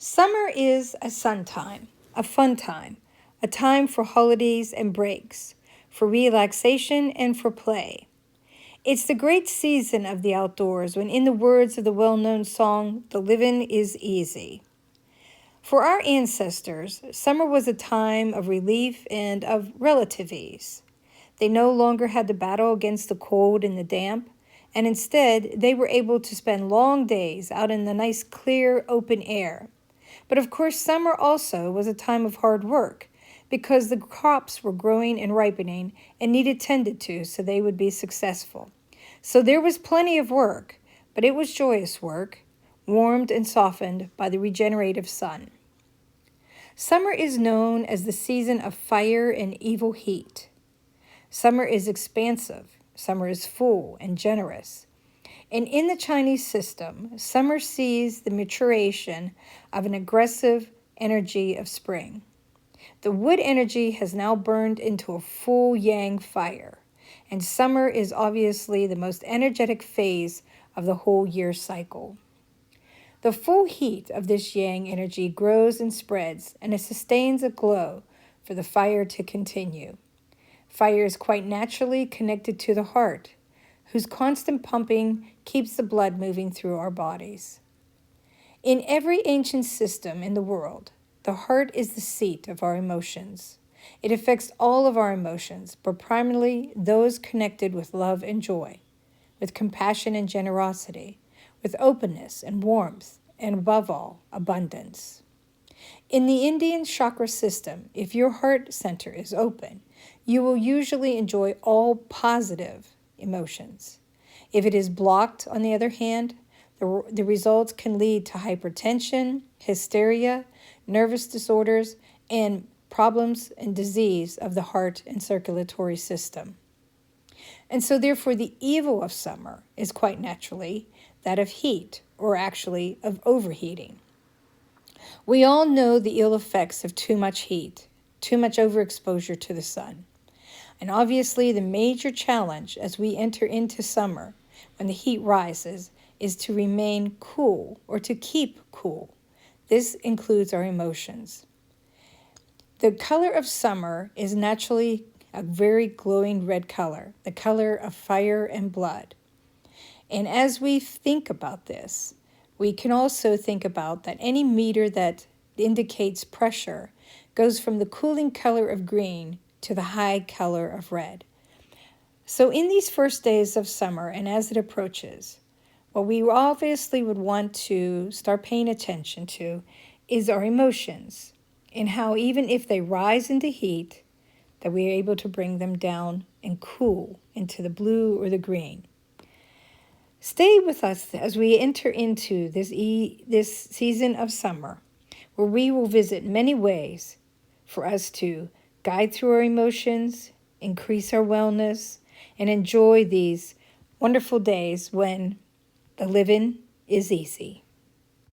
Summer is a sun time, a fun time, a time for holidays and breaks, for relaxation and for play. It's the great season of the outdoors when, in the words of the well-known song, "The livin' is easy." For our ancestors, summer was a time of relief and of relative ease. They no longer had to battle against the cold and the damp, and instead they were able to spend long days out in the nice, clear, open air. But of course, summer also was a time of hard work because the crops were growing and ripening and needed tended to so they would be successful. So there was plenty of work, but it was joyous work, warmed and softened by the regenerative sun. Summer is known as the season of fire and evil heat. Summer is expansive. Summer is full and generous. And in the Chinese system, summer sees the maturation of an aggressive energy of spring. The wood energy has now burned into a full yang fire, and summer is obviously the most energetic phase of the whole year cycle. The full heat of this yang energy grows and spreads, and it sustains a glow for the fire to continue. Fire is quite naturally connected to the heart, whose constant pumping keeps the blood moving through our bodies. In every ancient system in the world, the heart is the seat of our emotions. It affects all of our emotions, but primarily those connected with love and joy, with compassion and generosity, with openness and warmth, and above all, abundance. In the Indian chakra system, if your heart center is open, you will usually enjoy all positive emotions. If it is blocked, on the other hand, the results can lead to hypertension, hysteria, nervous disorders, and problems and disease of the heart and circulatory system. And so therefore the evil of summer is quite naturally that of heat, or actually of overheating. We all know the ill effects of too much heat, too much overexposure to the sun. And obviously the major challenge as we enter into summer, when the heat rises, is to remain cool or to keep cool. This includes our emotions. The color of summer is naturally a very glowing red color, the color of fire and blood. And as we think about this, we can also think about that any meter that indicates pressure goes from the cooling color of green to the high color of red. So in these first days of summer and as it approaches, what we obviously would want to start paying attention to is our emotions and how even if they rise into heat, that we are able to bring them down and cool into the blue or the green. Stay with us as we enter into this season of summer, where we will visit many ways for us to guide through our emotions, increase our wellness, and enjoy these wonderful days when the living is easy.